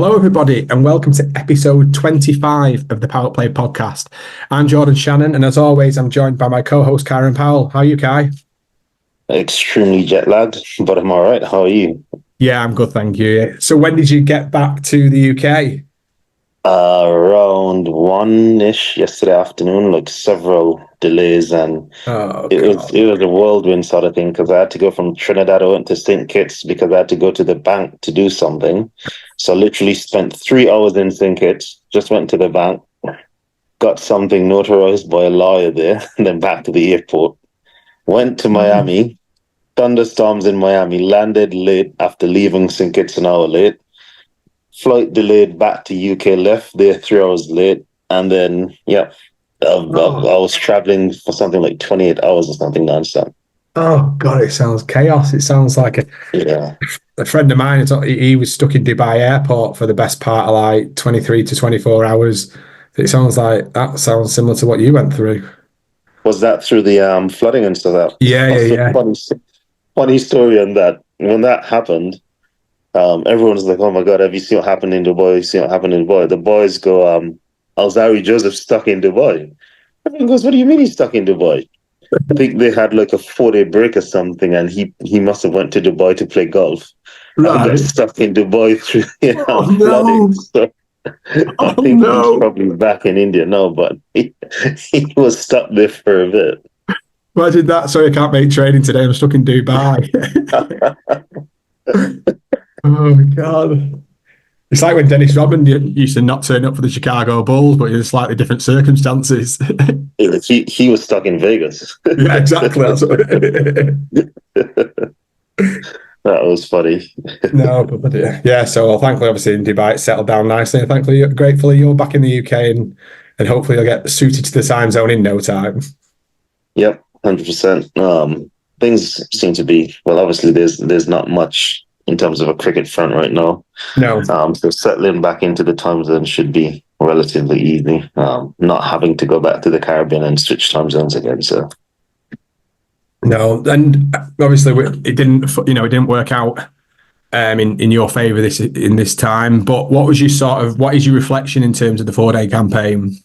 Hello, everybody, and welcome to episode 25 of the PowettPlay Podcast. I'm Jordan Shannon, and as always, I'm joined by my co-host, Kieran Powell. How are you, Kai? Extremely jet lagged, but I'm all right. How are you? Yeah, I'm good, thank you. So when did you get back to the UK? Around one-ish yesterday afternoon, like several delays, and it was a whirlwind sort of thing because I had to go from Trinidad. I went to St. Kitts because I had to go to the bank to do something. So I literally spent 3 hours in St. Kitts, just went to the bank, got something notarized by a lawyer there, and then back to the airport. Went to Miami, thunderstorms in Miami, landed late after leaving St. Kitts an hour late. Flight delayed back to UK, left there 3 hours late, and then I was traveling for something like 28 hours or something nonstop. Oh God, it sounds chaos. It sounds like a friend of mine. He was stuck in Dubai airport for the best part of like 23 to 24 hours. It sounds similar to what you went through. Was that through the flooding and stuff? Yeah. Funny story on that. When that happened, everyone's like, "Oh my God, have you seen what happened in Dubai? You seen what happened in Dubai?" The boys go, "Alzari Joseph stuck in Dubai." Everyone goes, "What do you mean he's stuck in Dubai?" I think they had like a 4-day break or something, and he must have went to Dubai to play golf. Right. And got stuck in Dubai through No. flooding. So I think he's probably back in India now, but he was stuck there for a bit. Imagine that. Sorry, I can't make training today. I'm stuck in Dubai. Oh my God. It's like when Dennis Rodman used to not turn up for the Chicago Bulls, but in slightly different circumstances. He was stuck in Vegas. Yeah, exactly. That was funny. No, but yeah. So thankfully, obviously in Dubai, it's settled down nicely. And gratefully, you're back in the UK, and hopefully you'll get suited to the time zone in no time. Yep, 100%. Things seem to be obviously there's not much in terms of a cricket front right now. No. So settling back into the time zone should be relatively easy. Not having to go back to the Caribbean and switch time zones again. So no, and obviously it didn't work out in your favour in this time. But what is your reflection in terms of the 4-day campaign?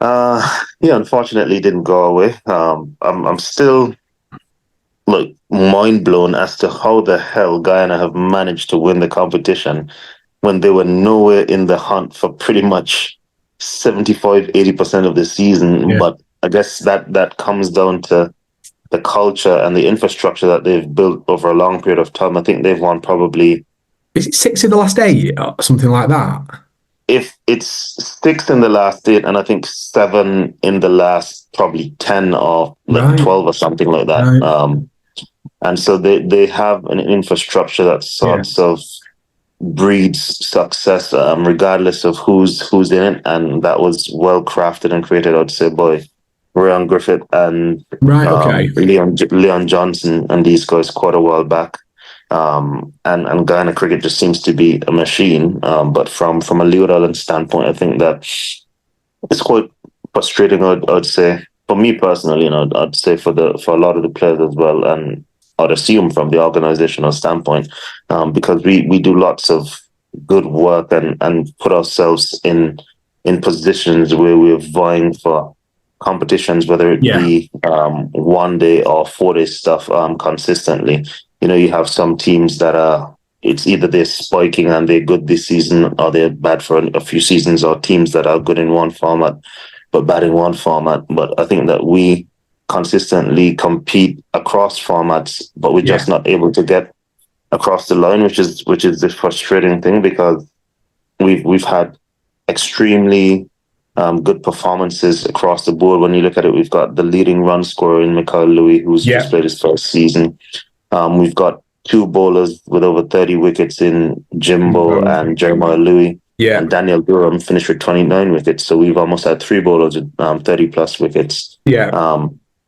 Unfortunately, it didn't go away. I'm still like mind blown as to how the hell Guyana have managed to win the competition when they were nowhere in the hunt for pretty much 75-80% of the season. Yeah. But I guess that comes down to the culture and the infrastructure that they've built over a long period of time. I think they've won probably... Is it 6 in the last 8 or something like that? If it's 6 in the last 8, and I think 7 in the last probably 10 or 12 or something like that. Right. And so they have an infrastructure that sorts of breeds success, regardless of who's in it. And that was well crafted and created, I'd say, by Ryan Griffith and Leon Johnson and these guys quite a while back. And Guyana cricket just seems to be a machine. But from a Leeward Islands standpoint, I think that it's quite frustrating, I'd say. For me personally, I'd say for a lot of the players as well, and I'd assume from the organizational standpoint, because we do lots of good work and put ourselves in positions where we're vying for competitions, whether it be 1 day or 4-day stuff consistently. You have some teams that it's either they're spiking and they're good this season or they're bad for a few seasons, or teams that are good in one format but bad in one format. But I think that we consistently compete across formats, but we're just not able to get across the line, which is the frustrating thing, because we've had extremely good performances across the board. When you look at it, we've got the leading run scorer in Mikhail Louis, who's just played his first season. We've got 2 bowlers with over 30 wickets in Jimbo and Jeremiah Louis. Yeah. And Daniel Durham finished with 29 wickets. So we've almost had 3 bowlers with 30 plus wickets. Yeah.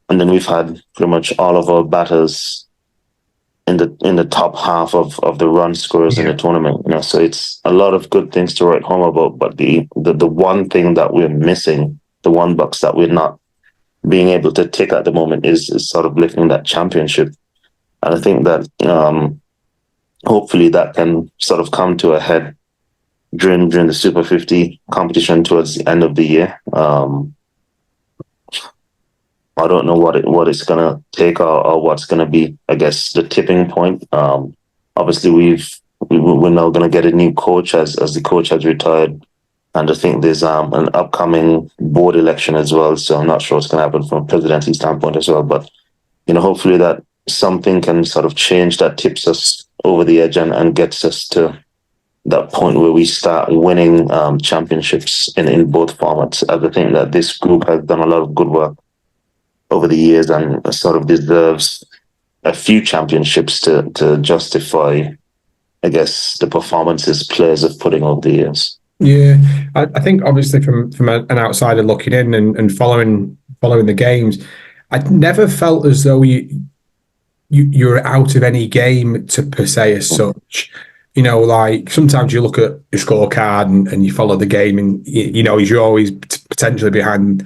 And then we've had pretty much all of our batters in the top half of the run scorers in the tournament. So it's a lot of good things to write home about. But the one thing that we're missing, the one box that we're not being able to tick at the moment is sort of lifting that championship. And I think that hopefully that can sort of come to a head during the Super 50 competition towards the end of the year. I don't know what it's gonna take or what's gonna be, I guess, the tipping point. Obviously, we're now gonna get a new coach as the coach has retired, and I think there's an upcoming board election as well. So I'm not sure what's gonna happen from a presidency standpoint as well. But hopefully that something can sort of change that tips us over the edge and gets us to that point where we start winning championships in both formats. As I think that this group has done a lot of good work over the years and sort of deserves a few championships to justify, I guess, the performances players have put in over the years. Yeah, I think obviously from an outsider looking in and following the games, I never felt as though you're out of any game to per se as such. Like sometimes you look at your scorecard and you follow the game and you're always potentially behind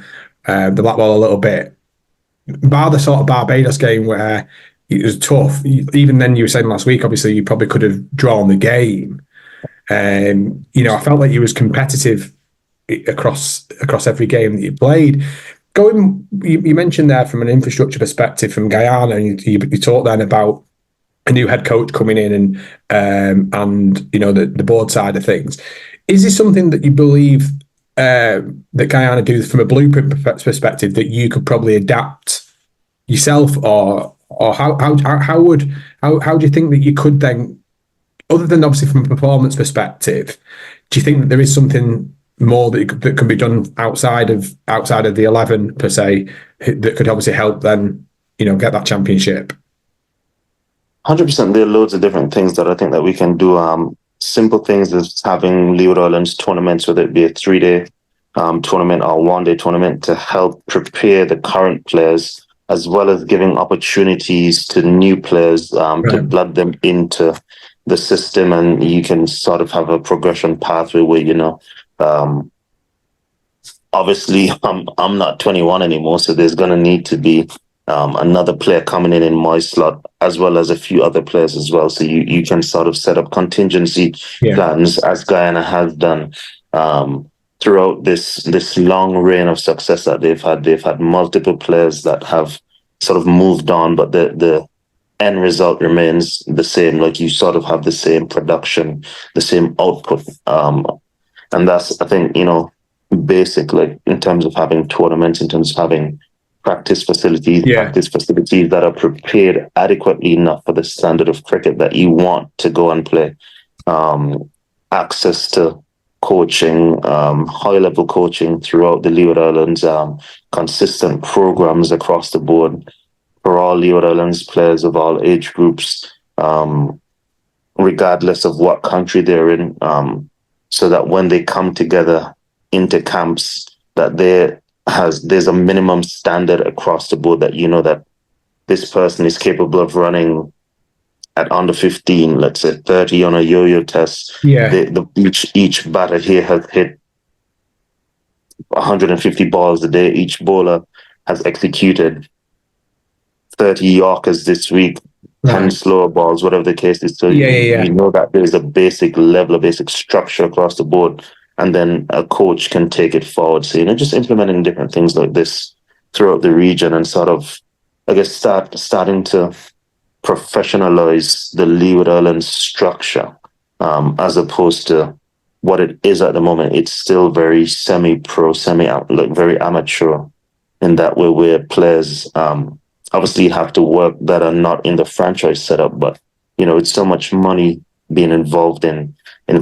the black ball a little bit. Bar the sort of Barbados game where it was tough. Even then, you were saying last week, obviously, you probably could have drawn the game. I felt like you was competitive across every game that you played. You mentioned there from an infrastructure perspective from Guyana, and you talked then about a new head coach coming in and the board side of things. Is this something that you believe that Guyana do from a blueprint perspective that you could probably adapt yourself, or how do you think that you could then, other than obviously from a performance perspective, do you think that there is something more that can be done outside of the 11 per se that could obviously help then get that championship? 100%. There are loads of different things that I think that we can do. Simple things as having Leeward Islands tournaments, whether it be a 3-day tournament or 1-day tournament, to help prepare the current players, as well as giving opportunities to new players to blood them into the system, and you can sort of have a progression pathway where obviously I'm not 21 anymore, so there's going to need to be another player coming in my slot, as well as a few other players as well. So you can sort of set up contingency plans, as Guyana has done throughout this long reign of success that they've had. They've had multiple players that have sort of moved on, but the end result remains the same. Like, you sort of have the same production, the same output. And that's, I think, basic, like in terms of having tournaments, in terms of having practice facilities that are prepared adequately enough for the standard of cricket that you want to go and play. Access to coaching, high-level coaching throughout the Leeward Islands, consistent programs across the board for all Leeward Islands players of all age groups, regardless of what country they're in, so that when they come together into camps, that there's a minimum standard across the board, that that this person is capable of running at under 15, let's say 30 on a yo-yo test. Each batter here has hit 150 balls a day. Each bowler has executed 30 Yorkers this week, 10 slower balls, whatever the case is. So you know that there's a basic level, a basic structure across the board, and then a coach can take it forward. So, just implementing different things like this throughout the region, and sort of, I guess, starting to professionalize the Leeward Islands structure, as opposed to what it is at the moment. It's still very semi-pro, very amateur in that way, where players obviously have to work that are not in the franchise setup, but it's so much money being involved in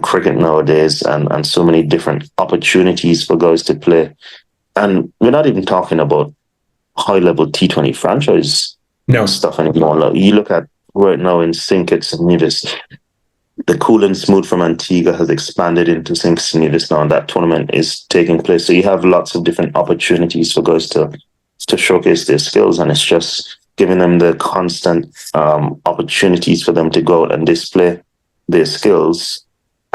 cricket nowadays, and so many different opportunities for guys to play. And we're not even talking about high-level T20 franchise stuff anymore. Like, you look at right now in St. Kitts and Nevis, the Cool and Smooth from Antigua has expanded into St. Kitts and Nevis now, and that tournament is taking place. So you have lots of different opportunities for guys to showcase their skills, and it's just giving them the constant opportunities for them to go out and display their skills,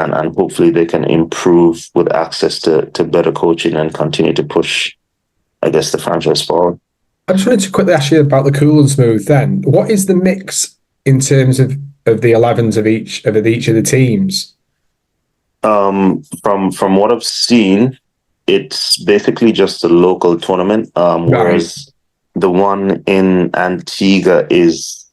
and hopefully they can improve with access to better coaching and continue to push, I guess, the franchise forward. I just wanted to quickly ask you about the Cool and Smooth then. What is the mix in terms of of the 11s of each of the teams? From what I've seen, it's basically just a local tournament. Whereas the one in Antigua is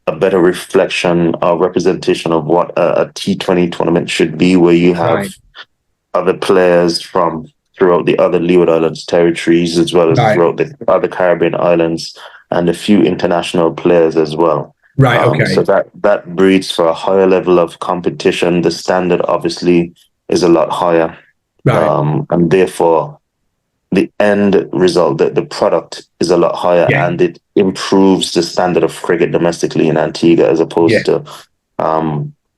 a better reflection or representation of what a T20 tournament should be, where you have other players from throughout the other Leeward Islands territories, as well as throughout the other Caribbean islands, and a few international players as well. So that breeds for a higher level of competition. The standard obviously is a lot higher. And therefore the end result, the product is a lot higher, and it improves the standard of cricket domestically in Antigua, as opposed to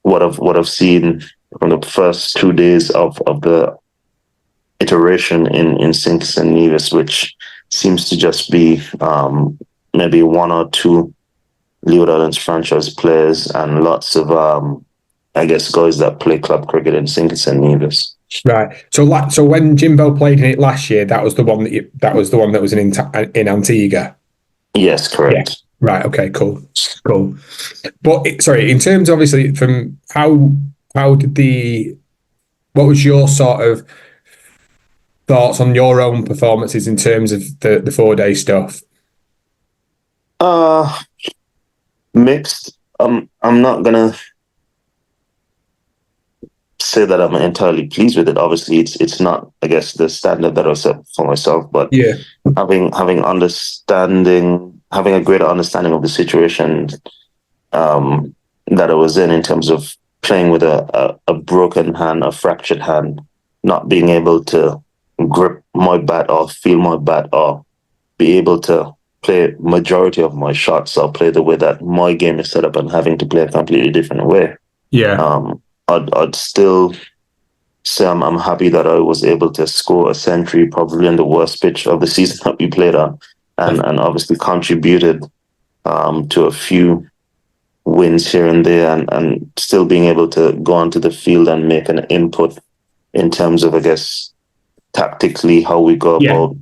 what I've seen from the first 2 days of the iteration in St. Nevis, which seems to just be maybe one or two Leeward Islands franchise players and lots of guys that play club cricket in St. Nevis. Right. So when Jimbo played in it last year, that was the one that was in Antigua. Yes, correct. Yeah. Right. Okay. Cool. But in terms, obviously, from what was your sort of thoughts on your own performances in terms of the 4-day stuff? Mixed. I'm not gonna say that I'm entirely pleased with it. Obviously, it's not, I guess, the standard that I set for myself. But having a greater understanding of the situation that I was in terms of playing with a broken hand, a fractured hand, not being able to grip my bat or feel my bat or be able to play majority of my shots or play the way that my game is set up, and having to play a completely different way. I'd still say I'm happy that I was able to score a century probably on the worst pitch of the season that we played on, and obviously contributed to a few wins here and there, and still being able to go onto the field and make an input in terms of, I guess, tactically how we go about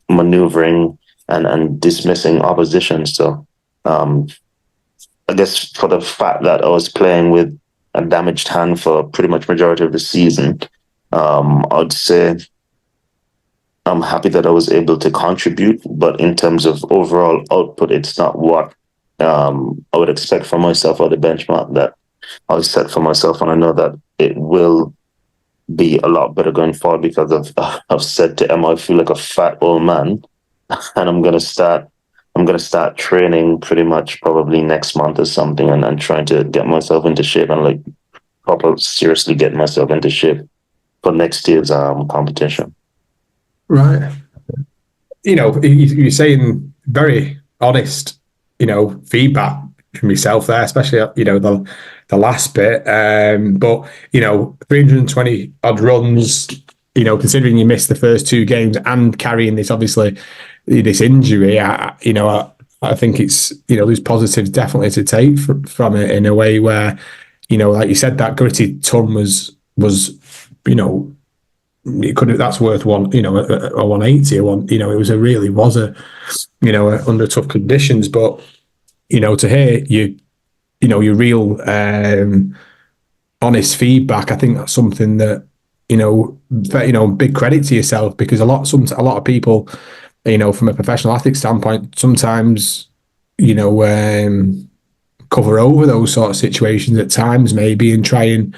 maneuvering and dismissing opposition. So I guess for the fact that I was playing with a damaged hand for pretty much majority of the season, I'd say I'm happy that I was able to contribute. But in terms of overall output, it's not what I would expect from myself, or the benchmark that I set for myself. And I know that it will be a lot better going forward, because I've said to Emma, I feel like a fat old man, and I'm gonna start training pretty much probably next month or something, and trying to get myself into shape, and seriously get myself into shape for next year's competition. Right. You're saying very honest, feedback from yourself there, especially the last bit. But 320 odd runs, considering you missed the first 2 games and carrying this, obviously, this injury, I think it's, there's positives definitely to take from it, in a way where, like you said, that gritty ton was it could have, that's worth a 180, it was under tough conditions. But to hear your real honest feedback, I think that's something that big credit to yourself, because a lot of people, from a professional athlete standpoint, sometimes cover over those sort of situations at times, maybe, and try and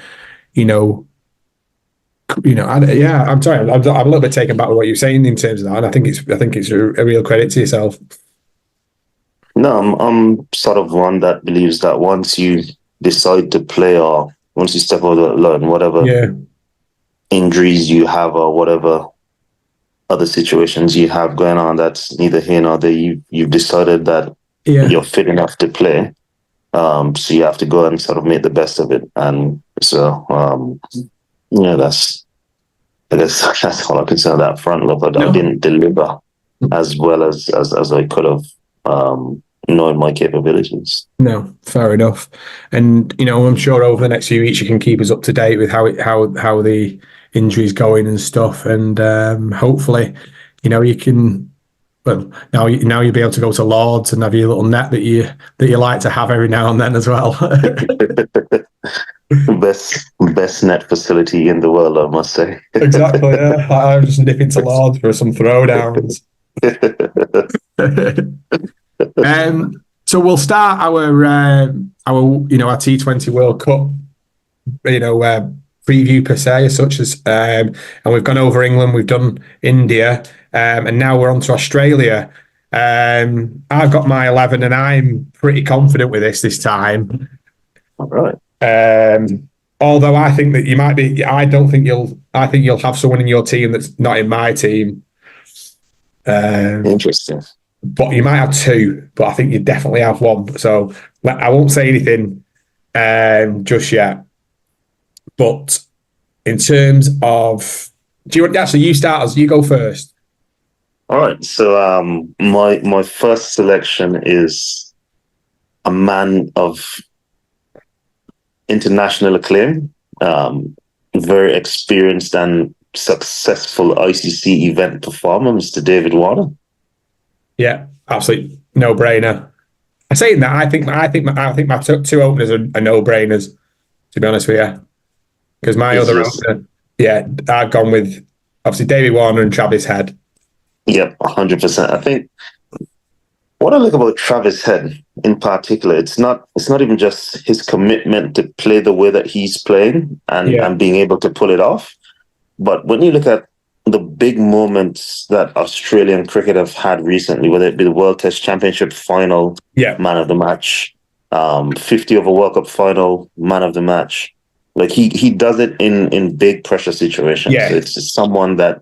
I'm sorry, I'm a little bit taken back with what you're saying in terms of that, and I think it's a real credit to yourself. No, I'm sort of one that believes that once you decide to play, or once you step over the line, whatever injuries you have or whatever other situations you have going on, that's neither here nor there. You've decided that you're fit enough to play, so you have to go and sort of make the best of it. And so I guess that's all I can say on that front. But I didn't deliver as well as I could have, knowing my capabilities. No, fair enough. And I'm sure over the next few weeks you can keep us up to date with how the injury's going and stuff, and hopefully you can Well, now you'll be able to go to Lords and have your little net that you like to have every now and then as well. Best net facility in the world, I must say. Exactly. Yeah, I'm just nipping to Lords for some throwdowns. So we'll start our T20 World Cup preview per se, as such as and we've gone over England, we've done India, and now we're on to Australia. I've got my 11 and I'm pretty confident with this time. All right. Although I think that you might be, I think you'll have someone in your team that's not in my team. Interesting. But you might have two, but I think you definitely have one. So I won't say anything just yet. But in terms of, you start us, you go first. All right. So my first selection is a man of international acclaim, very experienced and successful ICC event performer, Mr. David Warner. Yeah, absolutely no-brainer. I'm saying that I think my two openers are no-brainers, to be honest with you. Because my other opener, I've gone with obviously David Warner and Travis Head. Yep, 100%. I think what I like about Travis Head in particular, it's not even just his commitment to play the way that he's playing and being able to pull it off. But when you look at the big moments that Australian cricket have had recently, whether it be the World Test Championship final, man of the match, 50 over World Cup final, man of the match. Like he does it in big pressure situations. Yeah. So it's someone that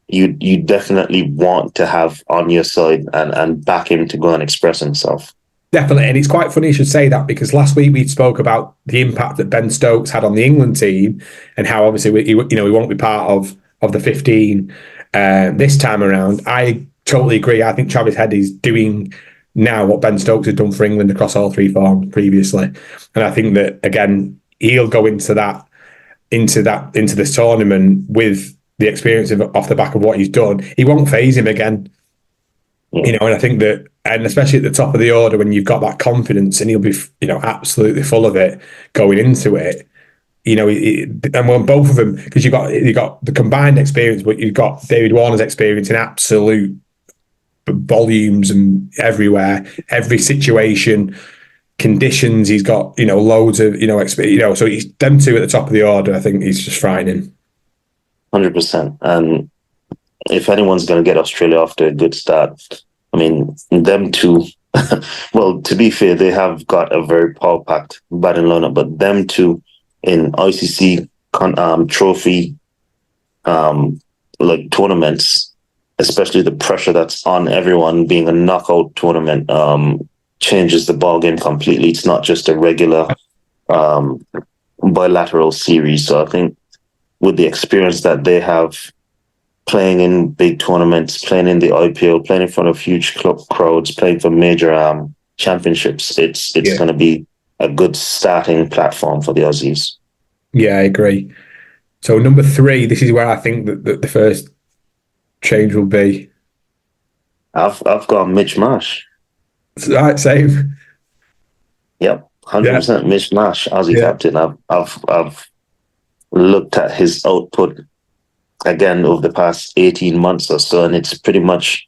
you definitely want to have on your side and back him to go and express himself. Definitely. And it's quite funny you should say that, because last week we spoke about the impact that Ben Stokes had on the England team and how obviously he won't be part of the 15 this time around. I totally agree. I think Travis Head is doing now what Ben Stokes has done for England across all three forms previously. And I think that, again, he'll go into this tournament with the experience off the back of what he's done. He won't phase him again. And I think that, and especially at the top of the order, when you've got that confidence and he'll be, absolutely full of it going into it, and when both of them, because you got the combined experience, but you've got David Warner's experience in absolute volumes and everywhere, every situation, conditions. He's got loads of experience. So he's them two at the top of the order. I think he's just frightening. 100%. And if anyone's going to get Australia off to a good start, I mean, them two. Well, to be fair, they have got a very power-packed batting lineup, but them two in ICC trophy tournaments, especially the pressure that's on everyone being a knockout tournament, changes the ballgame completely. It's not just a regular bilateral series. So I think with the experience that they have playing in big tournaments, playing in the IPL, playing in front of huge club crowds, playing for major championships, it's going to be a good starting platform for the Aussies. Yeah, I agree. So number 3, this is where I think that the first change will be. I've got Mitch Marsh. Right, same. Yep, 100% Mitch Marsh, Aussie captain. I've looked at his output again over the past 18 months or so, and it's pretty much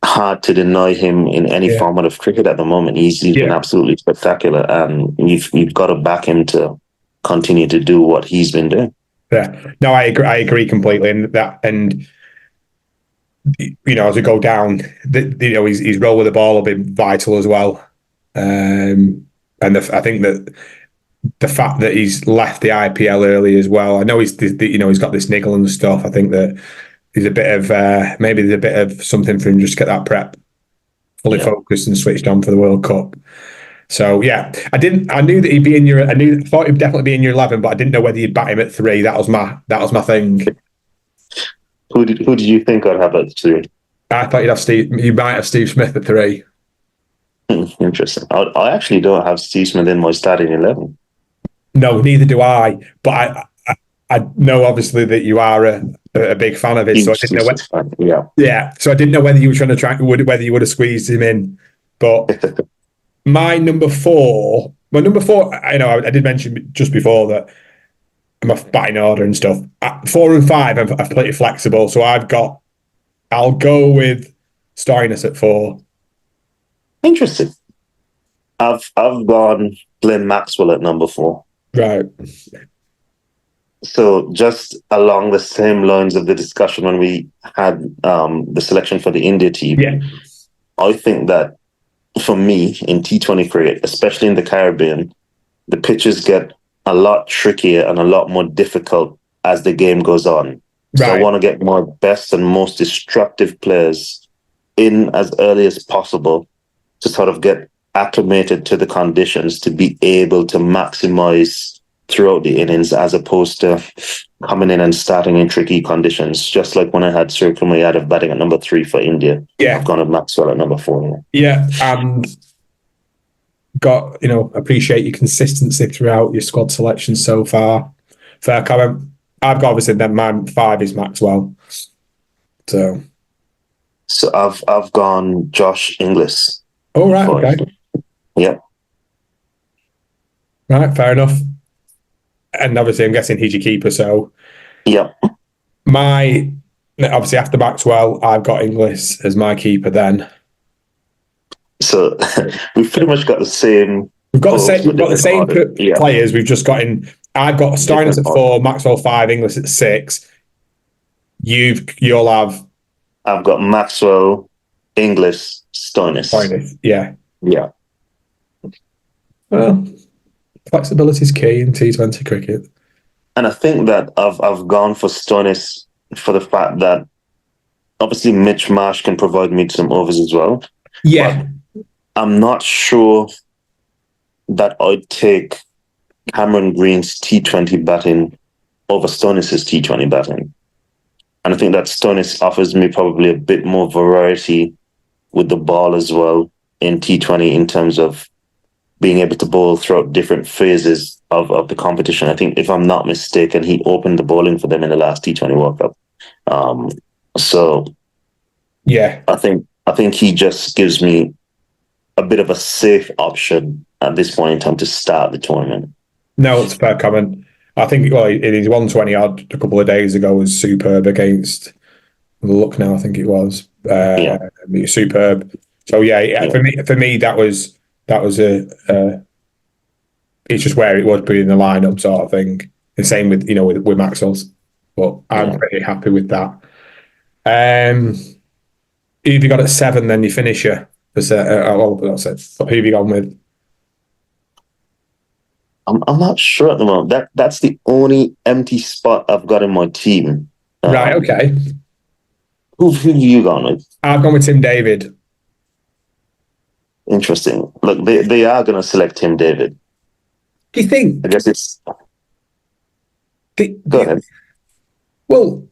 hard to deny him in any format of cricket at the moment. He's been absolutely spectacular, and you've got to back him to continue to do what he's been doing. Yeah, no, I agree completely, and as we go down, his role with the ball will be vital as well, and I think that the fact that he's left the IPL early as well. I know he's got this niggle and stuff. I think that there's a bit of maybe there's a bit of something for him just to get that prep fully focused and switched on for the World Cup. So I knew that he'd be in your. I thought he'd definitely be in your 11, but I didn't know whether you'd bat him at 3. That was my thing. Who did you think I'd have at 3? I thought you'd have Steve. You might have Steve Smith at 3. Interesting. I actually don't have Steve Smith in my starting 11. No, neither do I. But I know obviously that you are a a big fan of his, so I didn't know so I didn't know whether you were trying to whether you would have squeezed him in. But my number four, I did mention just before that I'm a batting order and stuff. 4 and 5, I'm pretty flexible, so I'll go with Stoinis at 4. Interesting. I've gone Glenn Maxwell at number 4. Right. So just along the same lines of the discussion when we had the selection for the India team, I think that for me in T20 cricket, especially in the Caribbean, the pitches get a lot trickier and a lot more difficult as the game goes on. So I want to get my best and most destructive players in as early as possible to sort of get acclimated to the conditions to be able to maximize throughout the innings, as opposed to coming in and starting in tricky conditions. Just like when I had Surya Kumar Yadav batting at number 3 for India, I've gone with Maxwell at number 4. Yeah, and appreciate your consistency throughout your squad selection so far. Fair comment. I've got obviously then my 5 is Maxwell. So I've gone Josh Inglis. Oh right, okay. Yeah. Right, fair enough. And obviously I'm guessing he's your keeper, so obviously after Maxwell, I've got Inglis as my keeper then. So we've pretty much got the same. We've got the same players. We've just got in. I've got Stoinis at 4, Maxwell 5, Inglis at 6. You'll have. I've got Maxwell, Inglis, Stoinis. Yeah. Yeah. Well, flexibility is key in T20 cricket. And I think that I've gone for Stoinis for the fact that obviously Mitch Marsh can provide me some overs as well. Yeah. But I'm not sure that I'd take Cameron Green's T20 batting over Stoinis' T20 batting. And I think that Stoinis offers me probably a bit more variety with the ball as well in T20 in terms of being able to bowl throughout different phases of the competition. I think, if I'm not mistaken, he opened the bowling for them in the last T20 World Cup. I think he just gives me a bit of a safe option at this point in time to start the tournament. No, it's a fair comment. I think, in his 120 odd a couple of days ago was superb against Lucknow, I think it was. Superb. So for me that was it's just where it would be in the lineup sort of thing. The same with with Maxwell's, but I'm pretty happy with that. Who have you got at 7? Then you finisher. That's it. But who have you gone with? I'm not sure at the moment. That's the only empty spot I've got in my team. Right. Okay. Who have you gone with? I've gone with Tim David. Interesting. Look, they are going to select Tim David. Do you think? I guess it's. Go ahead. Well,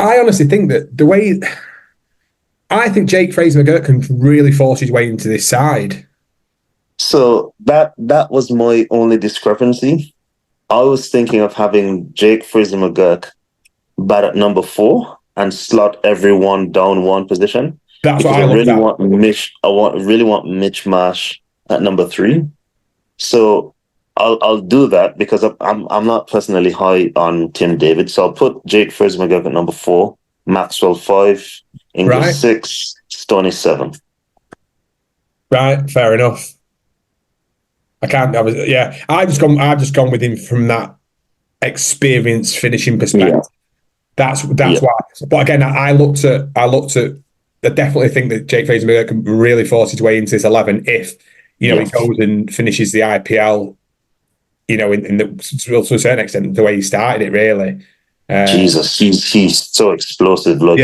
I honestly think that the way. I think Jake Fraser-McGurk can really force his way into this side. So that was my only discrepancy. I was thinking of having Jake Fraser-McGurk bat at number 4 and slot everyone down one position. That's what I really want Mitch. I really want Mitch Marsh at number 3. So I'll do that because I'm not personally high on Tim David. So I'll put Jake Fraser-McGurk at number 4, Maxwell 5, Inglis 6, Stoinis 7. Right, fair enough. I've just gone with him from that experience finishing perspective. Yeah. That's why. But again, I looked at. I definitely think that Jake Fraser-McGurk can really force his way into this 11 if he goes and finishes the IPL. To a certain extent, the way he started it, really. Jesus, he's so explosive. Like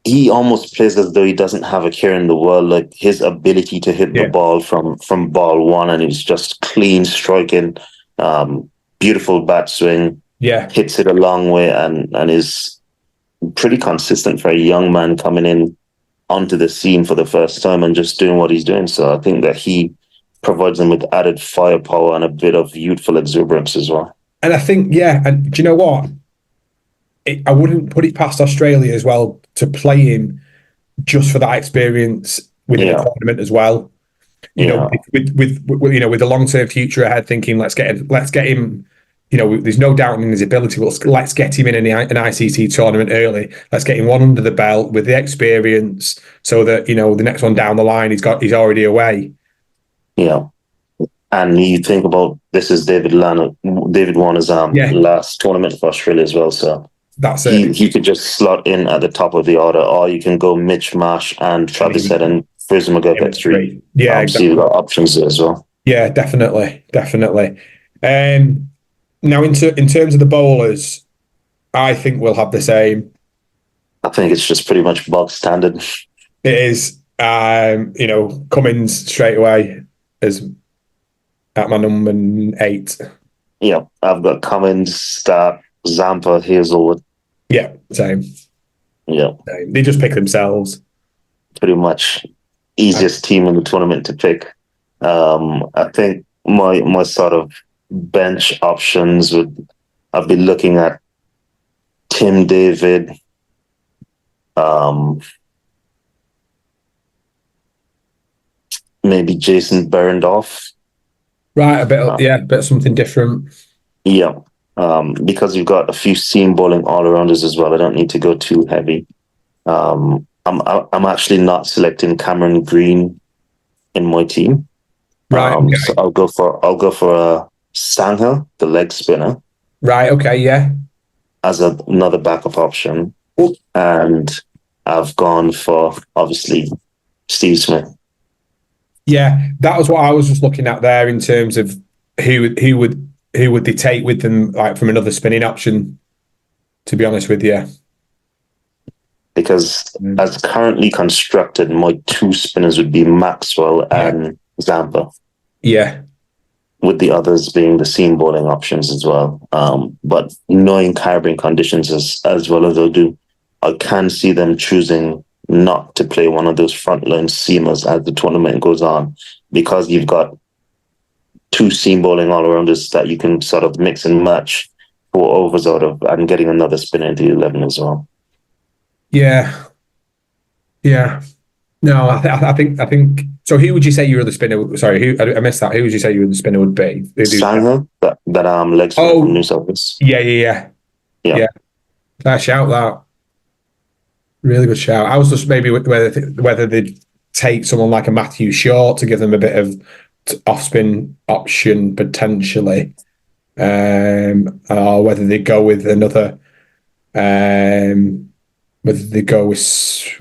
he almost plays as though he doesn't have a care in the world. Like his ability to hit the ball from ball one, and it's just clean striking, beautiful bat swing. Yeah, hits it a long way, and is pretty consistent for a young man coming in onto the scene for the first time and just doing what he's doing. So I think that he provides them with added firepower and a bit of youthful exuberance as well. And I think, and do you know what? I wouldn't put it past Australia as well to play him just for that experience within a tournament as well. You know, with you know, with the long term future ahead, thinking let's get him. You know, there's no doubt in his ability. Let's get him in an ICC tournament early. Let's get him one under the belt with the experience, so that you know the next one down the line he's already away. Yeah, and you think about this is David Warner's last tournament for Australia as well. So that's it. He could just slot in at the top of the order, or you can go Mitch Marsh and Travis Head and Fraser McGurk at 3. Yeah, exactly. You've got options there as well. Yeah, definitely. Now, in terms of the bowlers, I think we'll have the same. I think it's just pretty much bog standard. It is. You know, Cummins straight away as at my number 8. Yeah, I've got Cummins, Stark, Zampa, Hazelwood. Yeah, same. Yeah. Same. They just pick themselves. Pretty much easiest team in the tournament to pick. I think my sort of bench options I'd be looking at Tim David, maybe Jason Behrendorff. Right, a bit something different. Yeah, because you've got a few seam bowling all-arounders as well. I don't need to go too heavy. I'm actually not selecting Cameron Green in my team. Right. Okay. So I'll go for Sangha, the leg spinner. Right. Okay. Yeah. As another backup option, and I've gone for obviously Steve Smith. Yeah, that was what I was just looking at there in terms of who would they take with them, like from another spinning option. To be honest with you, because as currently constructed, my 2 spinners would be Maxwell and Zampa. Yeah. With the others being the seam bowling options as well. But knowing Caribbean conditions as well as they'll do, I can see them choosing not to play one of those frontline seamers as the tournament goes on, because you've got 2 seam bowling all-arounders that you can sort of mix and match 4 overs out of, and getting another spinner into 11 as well. Yeah. No, I think. So, who would you say your other spinner? Sorry, I missed that. Who would you say your other spinner would be? Sangha, that leg spinner from New South Wales. Yeah. Fair shout, that. Really good shout. I was just maybe whether they'd take someone like a Matthew Short to give them a bit of off-spin option potentially, or whether they go with another. Whether they go with,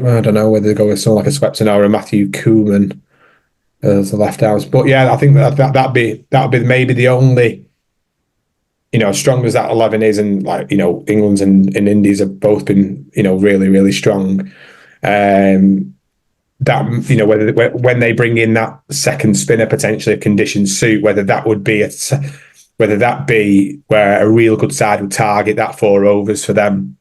I don't know, whether they go with someone like a Swepson or a Matthew Koeman as the left arms. But yeah, I think that'd be maybe the only, you know, as strong as that 11 is, and like, you know, England's and Indies have both been, you know, really, really strong. That, you know, when they bring in that second spinner, potentially if conditions suit, whether that be where a real good side would target that 4 overs for them.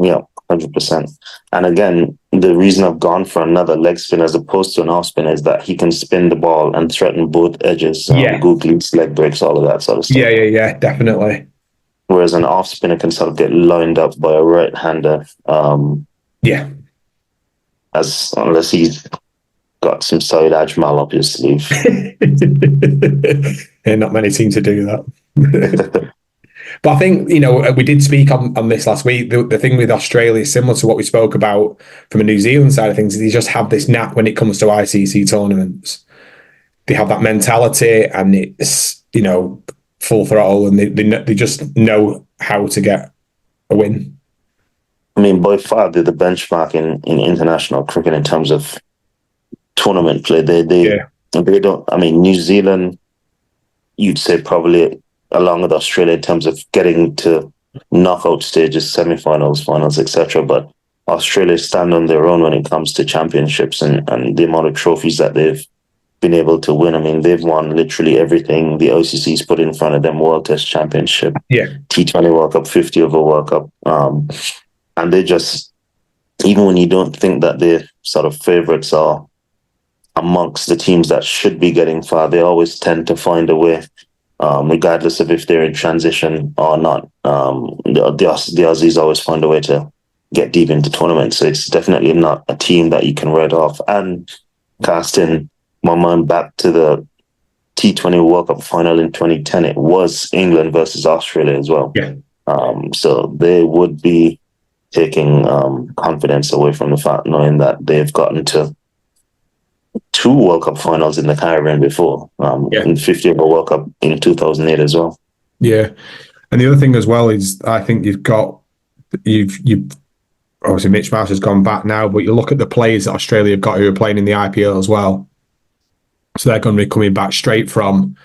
Yeah, 100%. And again, the reason I've gone for another leg spin as opposed to an off spin is that he can spin the ball and threaten both edges. Googlies, leg breaks, all of that sort of stuff. Yeah, definitely. Whereas an off spinner can sort of get lined up by a right hander. Unless he's got some side Ajmal up his sleeve. Yeah, not many seem to do that. But I think, you know, we did speak on this last week. The thing with Australia is similar to what we spoke about from a New Zealand side of things. They just have this knack when it comes to ICC tournaments. They have that mentality, and it's, you know, full throttle, and they just know how to get a win. I mean, by far they're the benchmark in international cricket in terms of tournament play. They don't. I mean, New Zealand, you'd say probably along with Australia in terms of getting to knockout stages, semi-finals, finals, etc. But Australia stand on their own when it comes to championships and the amount of trophies that they've been able to win. I mean, they've won literally everything the ICC's put in front of them: World Test Championship, T20 World Cup, 50 over World Cup. And they just, even when you don't think that they're sort of favourites are amongst the teams that should be getting far, they always tend to find a way regardless of if they're in transition or not. The Aussies always find a way to get deep into tournaments. So it's definitely not a team that you can write off. And casting my mind back to the T20 World Cup final in 2010, it was England versus Australia as well. Yeah. So they would be taking confidence away from the fact knowing that they've gotten to 2 World Cup finals in the Caribbean before, in 50 over World Cup in 2008 as well. Yeah. And the other thing as well is I think you've obviously Mitch Marsh has gone back now, but you look at the players that Australia have got who are playing in the IPL as well. So they're going to be coming back straight from,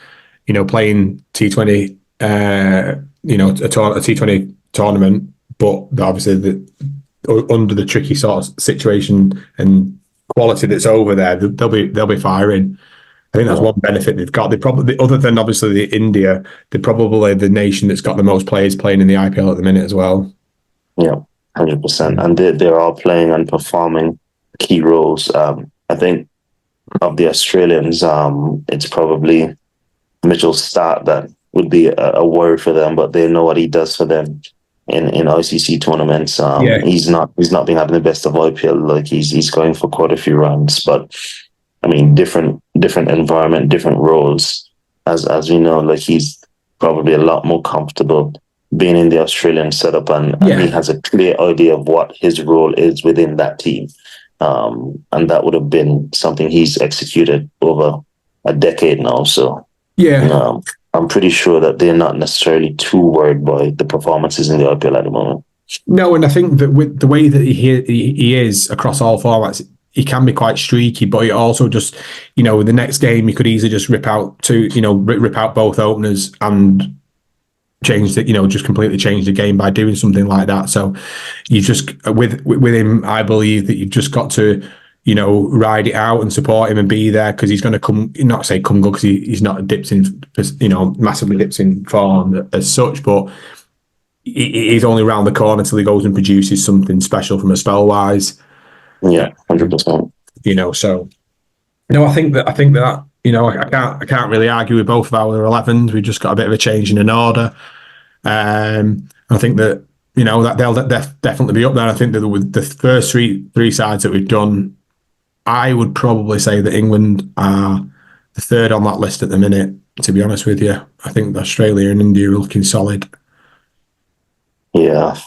playing T20, a T20 tournament, but obviously under the tricky sort of situation and quality that's over there, they'll be firing. I think that's one benefit they've got. They probably, other than obviously the India, they're probably the nation that's got the most players playing in the IPL at the minute as well. Yeah, 100%. And they're all playing and performing key roles. I think of the Australians, it's probably Mitchell Starc that would be a worry for them, but they know what he does for them in ICC tournaments. He's not been having the best of IPL. Like he's going for quite a few runs, but I mean, different environment, different roles. As we know, like he's probably a lot more comfortable being in the Australian setup, and he has a clear idea of what his role is within that team. And that would have been something he's executed over a decade now. So I'm pretty sure that they're not necessarily too worried by the performances in the IPL at the moment. No, and I think that with the way that he is across all formats, he can be quite streaky, but he also just, with the next game, he could easily just rip out both openers and change it, just completely change the game by doing something like that. So you just, with him, I believe that you've just got to, ride it out and support him and be there, because he's going to come good, because he's not massively dipped in form as such, but he's only around the corner till he goes and produces something special from a spell wise. Yeah, 100%. So I think that I can't really argue with both of our 11s. We've just got a bit of a change in an order. I think that that they'll definitely be up there. I think that with the first three sides that we've done, I would probably say that England are the third on that list at the minute, to be honest with you. I think Australia and India are looking solid. Yeah,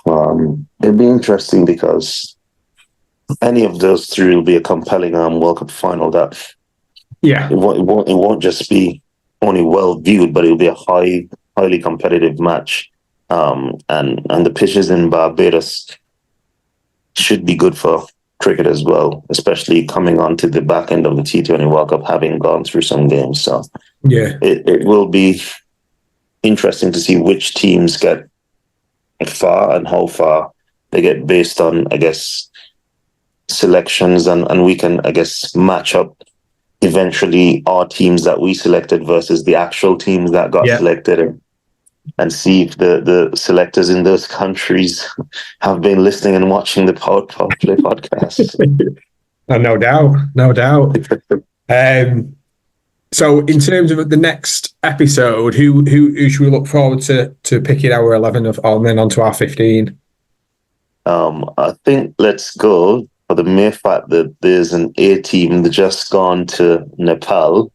it'd be interesting because any of those three will be a compelling World Cup final. That it won't just be only well viewed, but it'll be a highly competitive match. And the pitches in Barbados should be good for cricket as well, especially coming onto the back end of the T20 World Cup, having gone through some games. So it will be interesting to see which teams get far and how far they get based on, I guess, selections, and we can, I guess, match up eventually our teams that we selected versus the actual teams that got selected, and see if the selectors in those countries have been listening and watching the PowettPlay podcast. No doubt. So in terms of the next episode, who should we look forward to picking our 11 and then onto our 15? I think let's go for the mere fact that there's an A team that just gone to Nepal.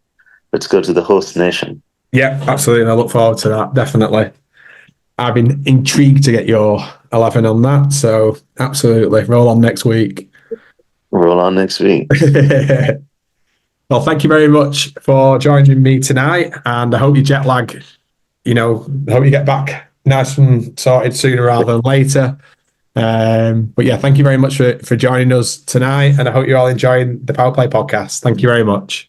Let's go to the host nation. Yeah, absolutely. I look forward to that, definitely. I've been intrigued to get your 11 on that, so absolutely. Roll on next week. Well, thank you very much for joining me tonight, and I hope your jet lag, I hope you get back nice and sorted sooner rather than later. But yeah, thank you very much for joining us tonight, and I hope you're all enjoying the PowettPlay podcast. Thank you very much.